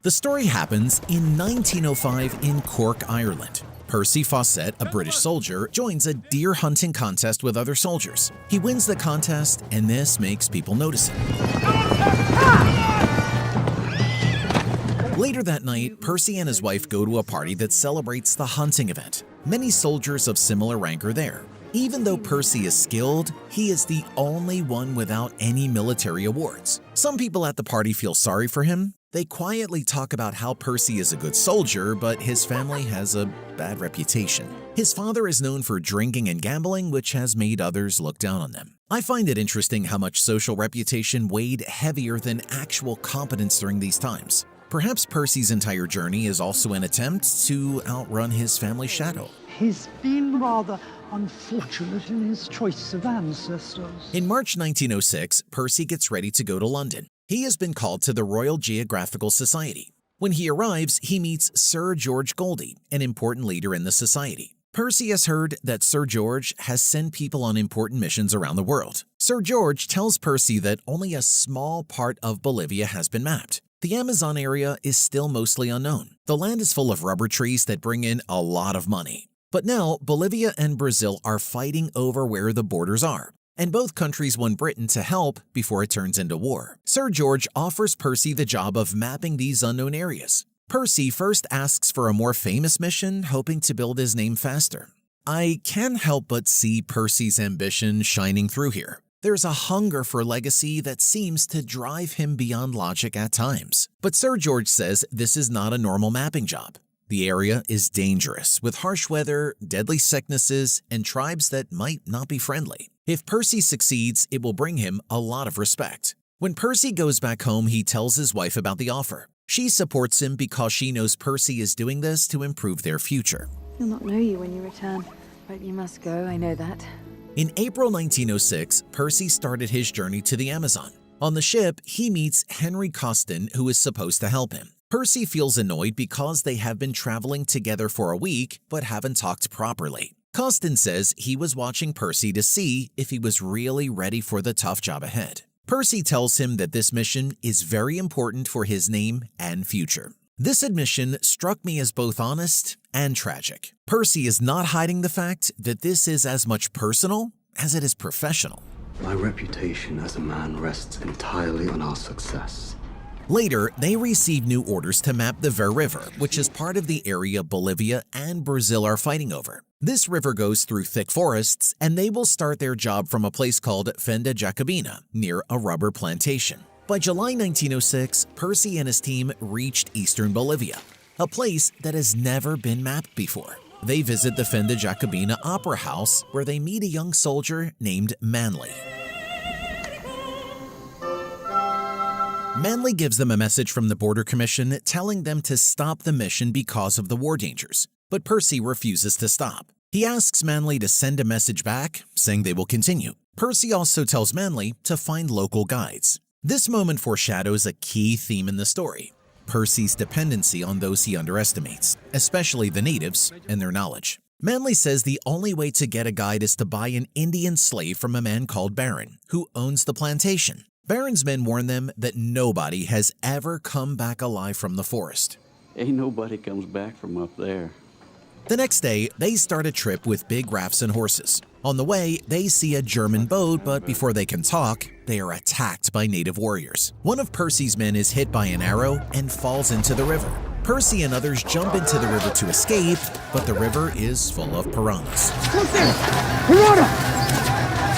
The story happens in 1905 in Cork, Ireland. Percy Fawcett, a British soldier, joins a deer hunting contest with other soldiers. He wins the contest, and this makes people notice him. Later that night, Percy and his wife go to a party that celebrates the hunting event. Many soldiers of similar rank are there. Even though Percy is skilled, he is the only one without any military awards. Some people at the party feel sorry for him. They quietly talk about how Percy is a good soldier, but his family has a bad reputation. His father is known for drinking and gambling, which has made others look down on them. I find it interesting how much social reputation weighed heavier than actual competence during these times. Perhaps Percy's entire journey is also an attempt to outrun his family's shadow. He's been rather unfortunate in his choice of ancestors. In March 1906, Percy gets ready to go to London. He has been called to the Royal Geographical Society. When he arrives, he meets Sir George Goldie, an important leader in the society. Percy has heard that Sir George has sent people on important missions around the world. Sir George tells Percy that only a small part of Bolivia has been mapped. The Amazon area is still mostly unknown. The land is full of rubber trees that bring in a lot of money. But now, Bolivia and Brazil are fighting over where the borders are, and both countries want Britain to help before it turns into war. Sir George offers Percy the job of mapping these unknown areas. Percy first asks for a more famous mission, hoping to build his name faster. I can't help but see Percy's ambition shining through here. There's a hunger for legacy that seems to drive him beyond logic at times. But Sir George says this is not a normal mapping job. The area is dangerous, with harsh weather, deadly sicknesses, and tribes that might not be friendly. If Percy succeeds, it will bring him a lot of respect. When Percy goes back home, he tells his wife about the offer. She supports him because she knows Percy is doing this to improve their future. He'll not know you when you return, but you must go, I know that. In April 1906, Percy started his journey to the Amazon. On the ship, he meets Henry Costin, who is supposed to help him. Percy feels annoyed because they have been traveling together for a week but haven't talked properly. Costin says he was watching Percy to see if he was really ready for the tough job ahead. Percy tells him that this mission is very important for his name and future. This admission struck me as both honest and tragic. Percy is not hiding the fact that this is as much personal as it is professional. My reputation as a man rests entirely on our success. Later, they receive new orders to map the Ver River, which is part of the area Bolivia and Brazil are fighting over. This river goes through thick forests, and they will start their job from a place called Fenda Jacobina, near a rubber plantation. By July 1906, Percy and his team reached eastern Bolivia, a place that has never been mapped before. They visit the Fenda Jacobina Opera House, where they meet a young soldier named Manley. Manley gives them a message from the Border Commission telling them to stop the mission because of the war dangers, but Percy refuses to stop. He asks Manley to send a message back, saying they will continue. Percy also tells Manley to find local guides. This moment foreshadows a key theme in the story: Percy's dependency on those he underestimates, especially the natives and their knowledge. Manley says the only way to get a guide is to buy an Indian slave from a man called Baron, who owns the plantation. Baron's men warn them that nobody has ever come back alive from the forest. Ain't nobody comes back from up there. The next day, they start a trip with big rafts and horses. On the way, they see a German boat, but before they can talk, they are attacked by native warriors. One of Percy's men is hit by an arrow and falls into the river. Percy and others jump into the river to escape, but the river is full of piranhas.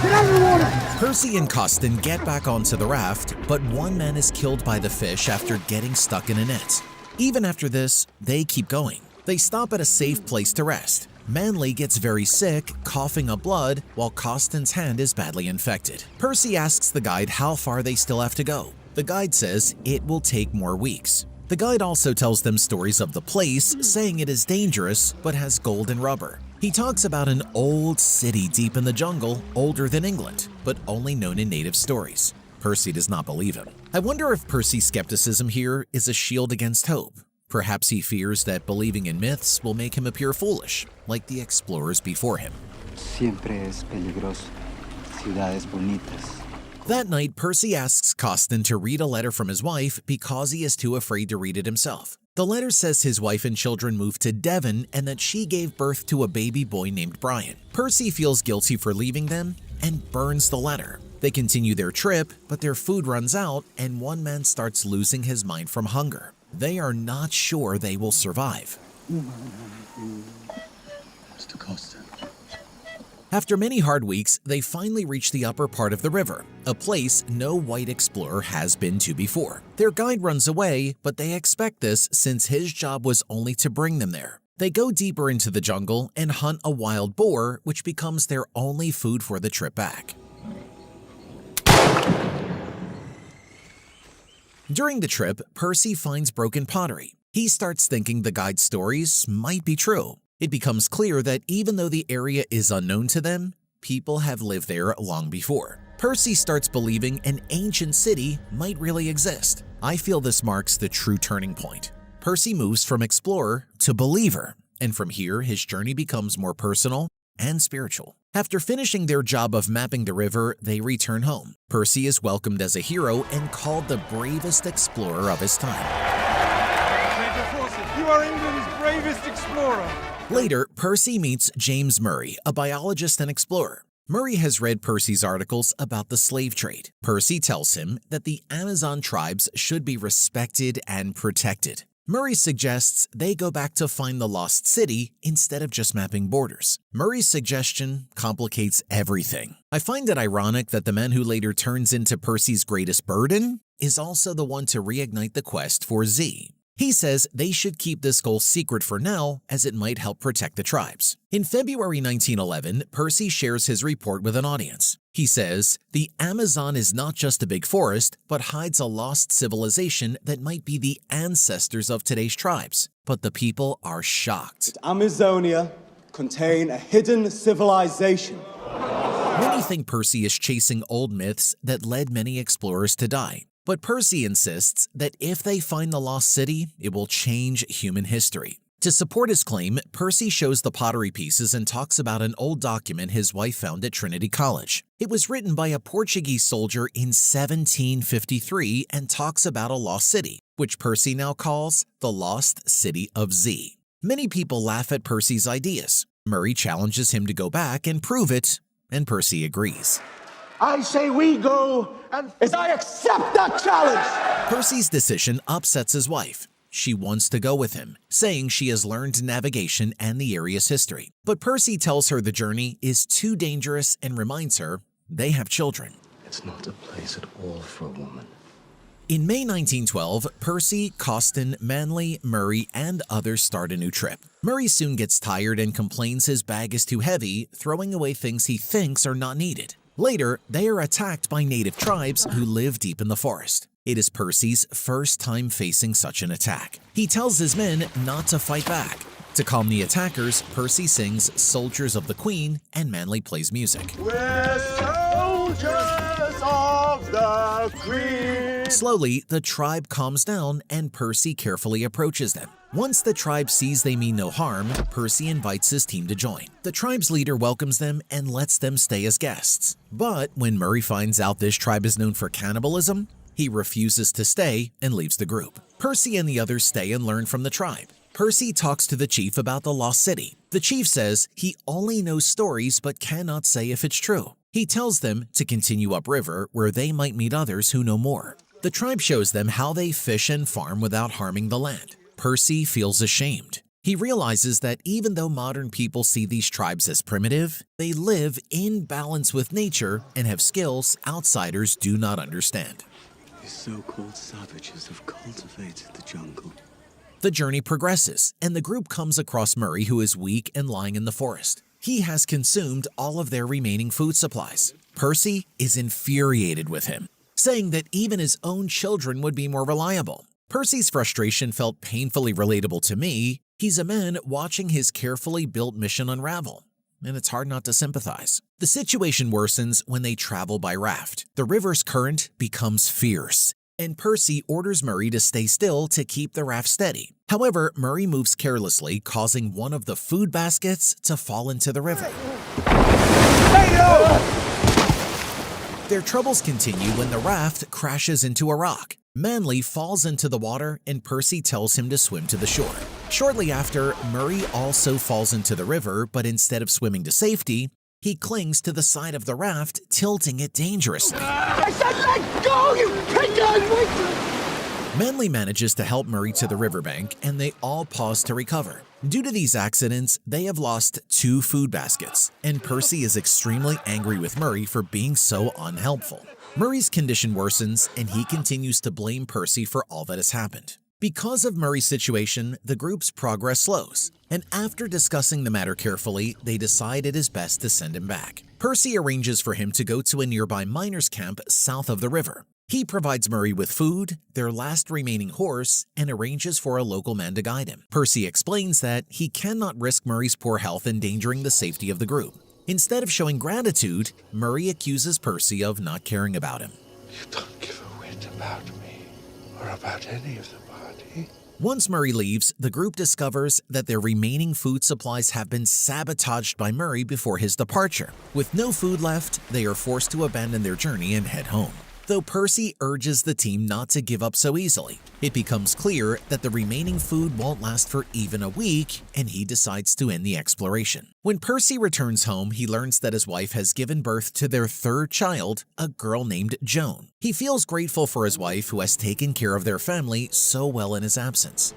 Get out of the water! Percy and Costin get back onto the raft, but one man is killed by the fish after getting stuck in a net. Even after this, they keep going. They stop at a safe place to rest. Manley gets very sick, coughing up blood, while Costin's hand is badly infected. Percy asks the guide how far they still have to go. The guide says it will take more weeks. The guide also tells them stories of the place, saying it is dangerous but has gold and rubber. He talks about an old city deep in the jungle, older than England, but only known in native stories. Percy does not believe him. I wonder if Percy's skepticism here is a shield against hope. Perhaps he fears that believing in myths will make him appear foolish, like the explorers before him. Siempre es peligroso. Ciudades bonitas That night, Percy asks Costin to read a letter from his wife because he is too afraid to read it himself. The letter says his wife and children moved to Devon and that she gave birth to a baby boy named Brian. Percy feels guilty for leaving them and burns the letter. They continue their trip, but their food runs out and one man starts losing his mind from hunger. They are not sure they will survive. Mr. Costin. After many hard weeks, they finally reach the upper part of the river, a place no white explorer has been to before. Their guide runs away, but they expect this since his job was only to bring them there. They go deeper into the jungle and hunt a wild boar, which becomes their only food for the trip back. During the trip, Percy finds broken pottery. He starts thinking the guide's stories might be true. It becomes clear that even though the area is unknown to them, people have lived there long before. Percy starts believing an ancient city might really exist. I feel this marks the true turning point. Percy moves from explorer to believer, and from here his journey becomes more personal and spiritual. After finishing their job of mapping the river, they return home. Percy is welcomed as a hero and called the bravest explorer of his time. Major Fawcett, you are England's bravest explorer. Later, Percy meets James Murray, a biologist and explorer. Murray has read Percy's articles about the slave trade. Percy tells him that the Amazon tribes should be respected and protected. Murray suggests they go back to find the lost city instead of just mapping borders. Murray's suggestion complicates everything. I find it ironic that the man who later turns into Percy's greatest burden is also the one to reignite the quest for Z. He says they should keep this goal secret for now as it might help protect the tribes. In February 1911, Percy shares his report with an audience. He says, the Amazon is not just a big forest, but hides a lost civilization that might be the ancestors of today's tribes. But the people are shocked. Amazonia contain a hidden civilization. Many think Percy is chasing old myths that led many explorers to die. But Percy insists that if they find the lost city, it will change human history. To support his claim, Percy shows the pottery pieces and talks about an old document his wife found at Trinity College. It was written by a Portuguese soldier in 1753 and talks about a lost city, which Percy now calls the Lost City of Z. Many people laugh at Percy's ideas. Murray challenges him to go back and prove it, and Percy agrees. I say we go, and as I accept that challenge. Percy's decision upsets his wife. She wants to go with him, saying she has learned navigation and the area's history. But Percy tells her the journey is too dangerous and reminds her they have children. It's not a place at all for a woman. In May 1912, Percy, Costin, Manley, Murray, and others start a new trip. Murray soon gets tired and complains his bag is too heavy, throwing away things he thinks are not needed. Later, they are attacked by native tribes who live deep in the forest. It is Percy's first time facing such an attack. He tells his men not to fight back. To calm the attackers, Percy sings Soldiers of the Queen and Manley plays music. We're soldiers of the Queen. Slowly, the tribe calms down and Percy carefully approaches them. Once the tribe sees they mean no harm, Percy invites his team to join. The tribe's leader welcomes them and lets them stay as guests. But when Murray finds out this tribe is known for cannibalism, he refuses to stay and leaves the group. Percy and the others stay and learn from the tribe. Percy talks to the chief about the lost city. The chief says he only knows stories but cannot say if it's true. He tells them to continue upriver where they might meet others who know more. The tribe shows them how they fish and farm without harming the land. Percy feels ashamed. He realizes that even though modern people see these tribes as primitive, they live in balance with nature and have skills outsiders do not understand. These so-called savages have cultivated the jungle. The journey progresses, and the group comes across Murray, who is weak and lying in the forest. He has consumed all of their remaining food supplies. Percy is infuriated with him, saying that even his own children would be more reliable. Percy's frustration felt painfully relatable to me. He's a man watching his carefully built mission unravel, and it's hard not to sympathize. The situation worsens when they travel by raft. The river's current becomes fierce, and Percy orders Murray to stay still to keep the raft steady. However, Murray moves carelessly, causing one of the food baskets to fall into the river. Their troubles continue when the raft crashes into a rock. Manley falls into the water and Percy tells him to swim to the shore. Shortly after, Murray also falls into the river, but instead of swimming to safety, he clings to the side of the raft, tilting it dangerously. I said let go, you pig! Manley manages to help Murray to the riverbank, and they all pause to recover. Due to these accidents, they have lost 2 food baskets, and Percy is extremely angry with Murray for being so unhelpful. Murray's condition worsens, and he continues to blame Percy for all that has happened. Because of Murray's situation, the group's progress slows, and after discussing the matter carefully, they decide it is best to send him back. Percy arranges for him to go to a nearby miners' camp south of the river. He provides Murray with food, their last remaining horse, and arranges for a local man to guide him. Percy explains that he cannot risk Murray's poor health endangering the safety of the group. Instead of showing gratitude, Murray accuses Percy of not caring about him. You don't give a whit about me, or about any of the party. Once Murray leaves, the group discovers that their remaining food supplies have been sabotaged by Murray before his departure. With no food left, they are forced to abandon their journey and head home. Though Percy urges the team not to give up so easily, it becomes clear that the remaining food won't last for even a week, and he decides to end the exploration. When Percy returns home, he learns that his wife has given birth to their 3rd child, a girl named Joan. He feels grateful for his wife who has taken care of their family so well in his absence.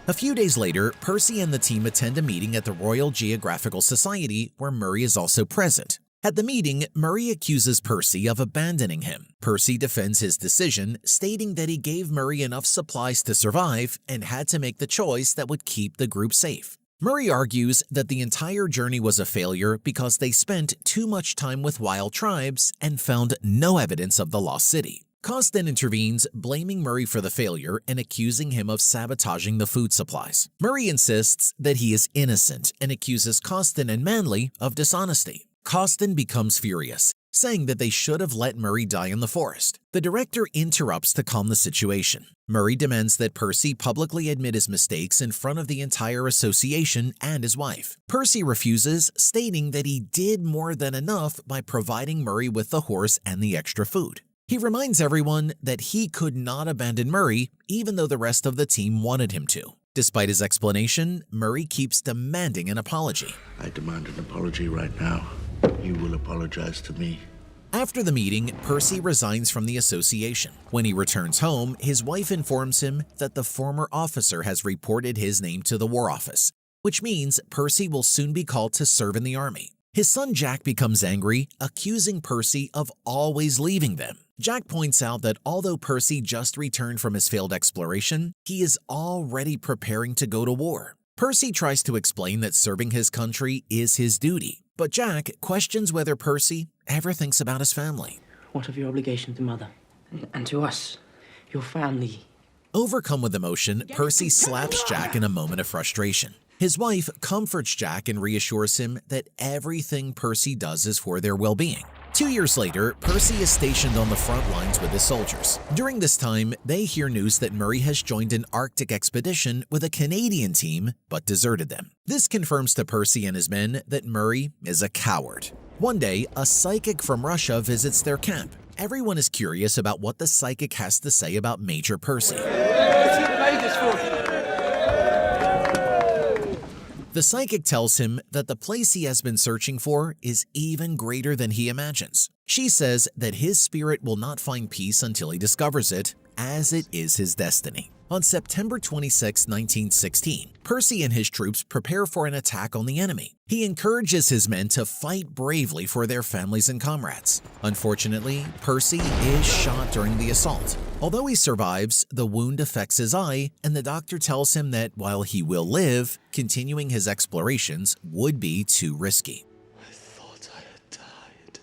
A few days later, Percy and the team attend a meeting at the Royal Geographical Society where Murray is also present. At the meeting, Murray accuses Percy of abandoning him. Percy defends his decision, stating that he gave Murray enough supplies to survive and had to make the choice that would keep the group safe. Murray argues that the entire journey was a failure because they spent too much time with wild tribes and found no evidence of the lost city. Costin intervenes, blaming Murray for the failure and accusing him of sabotaging the food supplies. Murray insists that he is innocent and accuses Costin and Manley of dishonesty. Costin becomes furious, saying that they should have let Murray die in the forest. The director interrupts to calm the situation. Murray demands that Percy publicly admit his mistakes in front of the entire association and his wife. Percy refuses, stating that he did more than enough by providing Murray with the horse and the extra food. He reminds everyone that he could not abandon Murray, even though the rest of the team wanted him to. Despite his explanation, Murray keeps demanding an apology. I demand an apology right now. You will apologize to me. After the meeting, Percy resigns from the association. When he returns home, his wife informs him that the former officer has reported his name to the War Office, which means Percy will soon be called to serve in the army. His son Jack becomes angry, accusing Percy of always leaving them. Jack points out that although Percy just returned from his failed exploration, he is already preparing to go to war. Percy tries to explain that serving his country is his duty, but Jack questions whether Percy ever thinks about his family. What of your obligation to Mother? And to us, your family? Overcome with emotion, Percy slaps Jack in a moment of frustration. His wife comforts Jack and reassures him that everything Percy does is for their well-being. 2 years later, Percy is stationed on the front lines with his soldiers. During this time, they hear news that Murray has joined an Arctic expedition with a Canadian team, but deserted them. This confirms to Percy and his men that Murray is a coward. One day, a psychic from Russia visits their camp. Everyone is curious about what the psychic has to say about Major Percy. The psychic tells him that the place he has been searching for is even greater than he imagines. She says that his spirit will not find peace until he discovers it, as it is his destiny. On September 26, 1916, Percy and his troops prepare for an attack on the enemy. He encourages his men to fight bravely for their families and comrades. Unfortunately, Percy is shot during the assault. Although he survives, the wound affects his eye, and the doctor tells him that while he will live, continuing his explorations would be too risky. I thought I had died.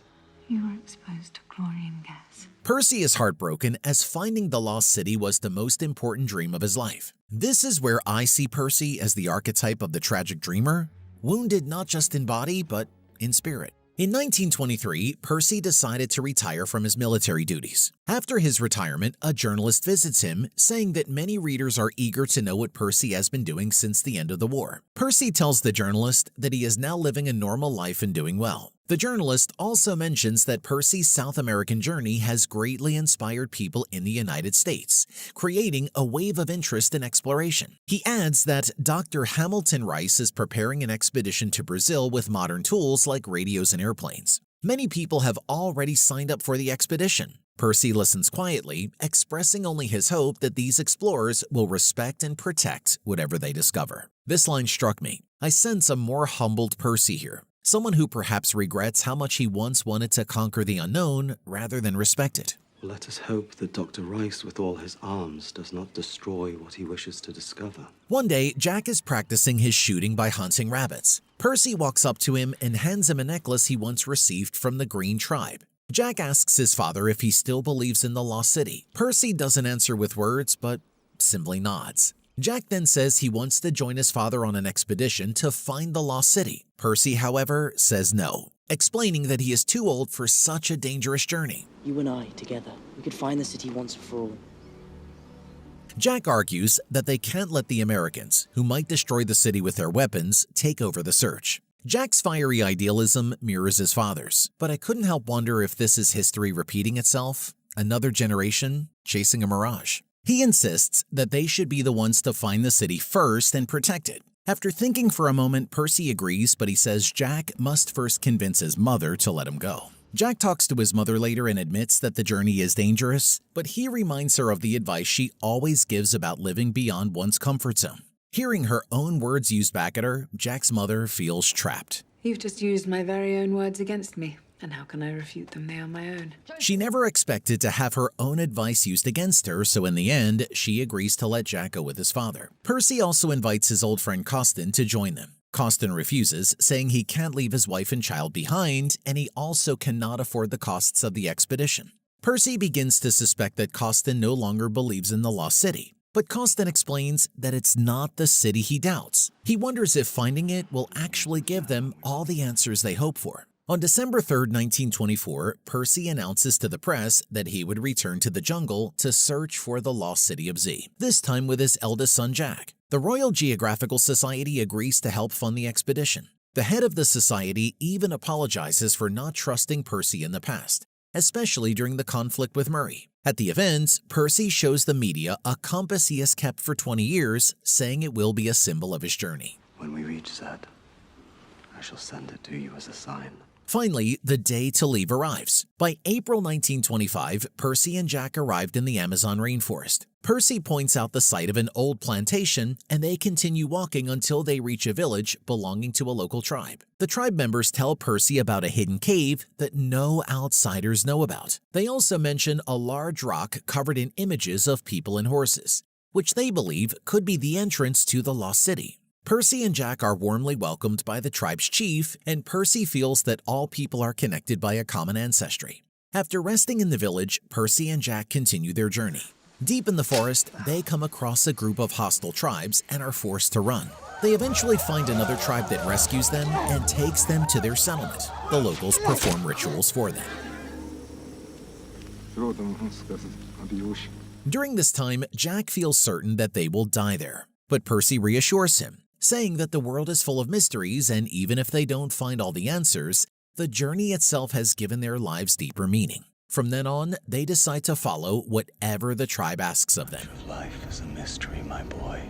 You were exposed to chlorine gas. Percy is heartbroken as finding the lost city was the most important dream of his life. This is where I see Percy as the archetype of the tragic dreamer, wounded not just in body but in spirit. In 1923, Percy decided to retire from his military duties. After his retirement, a journalist visits him, saying that many readers are eager to know what Percy has been doing since the end of the war. Percy tells the journalist that he is now living a normal life and doing well. The journalist also mentions that Percy's South American journey has greatly inspired people in the United States, creating a wave of interest in exploration. He adds that Dr. Hamilton Rice is preparing an expedition to Brazil with modern tools like radios and airplanes. Many people have already signed up for the expedition. Percy listens quietly, expressing only his hope that these explorers will respect and protect whatever they discover. This line struck me. I sense a more humbled Percy here. Someone who perhaps regrets how much he once wanted to conquer the unknown rather than respect it. Let us hope that Dr. Rice, with all his arms, does not destroy what he wishes to discover. One day, Jack is practicing his shooting by hunting rabbits. Percy walks up to him and hands him a necklace he once received from the Green Tribe. Jack asks his father if he still believes in the Lost City. Percy doesn't answer with words, but simply nods. Jack then says he wants to join his father on an expedition to find the Lost City. Percy, however, says no, explaining that he is too old for such a dangerous journey. You and I, together, we could find the city once and for all. Jack argues that they can't let the Americans, who might destroy the city with their weapons, take over the search. Jack's fiery idealism mirrors his father's, but I couldn't help wonder if this is history repeating itself, another generation chasing a mirage. He insists that they should be the ones to find the city first and protect it. After thinking for a moment, Percy agrees, but he says Jack must first convince his mother to let him go. Jack talks to his mother later and admits that the journey is dangerous, but he reminds her of the advice she always gives about living beyond one's comfort zone. Hearing her own words used back at her, Jack's mother feels trapped. You've just used my very own words against me. And how can I refute them? They are my own. She never expected to have her own advice used against her, so in the end, she agrees to let Jack go with his father. Percy also invites his old friend Costin to join them. Costin refuses, saying he can't leave his wife and child behind, and he also cannot afford the costs of the expedition. Percy begins to suspect that Costin no longer believes in the Lost City. But Costin explains that it's not the city he doubts. He wonders if finding it will actually give them all the answers they hope for. On December 3, 1924, Percy announces to the press that he would return to the jungle to search for the lost city of Z, this time with his eldest son Jack. The Royal Geographical Society agrees to help fund the expedition. The head of the society even apologizes for not trusting Percy in the past, especially during the conflict with Murray. At the event, Percy shows the media a compass he has kept for 20 years, saying it will be a symbol of his journey. When we reach Zed, I shall send it to you as a sign. Finally, the day to leave arrives. By April 1925, Percy and Jack arrived in the Amazon rainforest. Percy points out the site of an old plantation, and they continue walking until they reach a village belonging to a local tribe. The tribe members tell Percy about a hidden cave that no outsiders know about. They also mention a large rock covered in images of people and horses, which they believe could be the entrance to the lost city. Percy and Jack are warmly welcomed by the tribe's chief, and Percy feels that all people are connected by a common ancestry. After resting in the village, Percy and Jack continue their journey. Deep in the forest, they come across a group of hostile tribes and are forced to run. They eventually find another tribe that rescues them and takes them to their settlement. The locals perform rituals for them. During this time, Jack feels certain that they will die there, but Percy reassures him, saying that the world is full of mysteries, and even if they don't find all the answers, the journey itself has given their lives deeper meaning. From then on, they decide to follow whatever the tribe asks of them. Life is a mystery, my boy.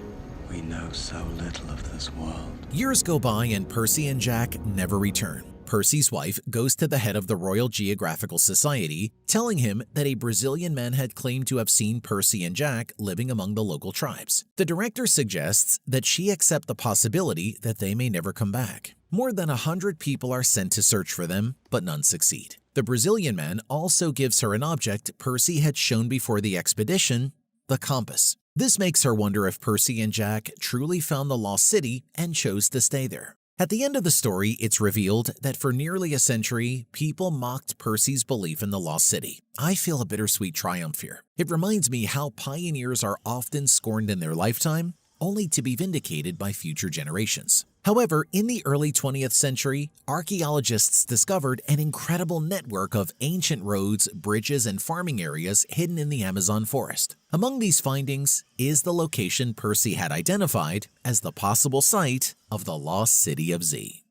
We know so little of this world. Years go by and Percy and Jack never return. Percy's wife goes to the head of the Royal Geographical Society, telling him that a Brazilian man had claimed to have seen Percy and Jack living among the local tribes. The director suggests that she accept the possibility that they may never come back. More than 100 people are sent to search for them, but none succeed. The Brazilian man also gives her an object Percy had shown before the expedition, the compass. This makes her wonder if Percy and Jack truly found the lost city and chose to stay there. At the end of the story, it's revealed that for nearly a century, people mocked Percy's belief in the lost city. I feel a bittersweet triumph here. It reminds me how pioneers are often scorned in their lifetime, only to be vindicated by future generations. However, in the early 20th century, archaeologists discovered an incredible network of ancient roads, bridges, and farming areas hidden in the Amazon forest. Among these findings is the location Percy had identified as the possible site of the lost city of Z.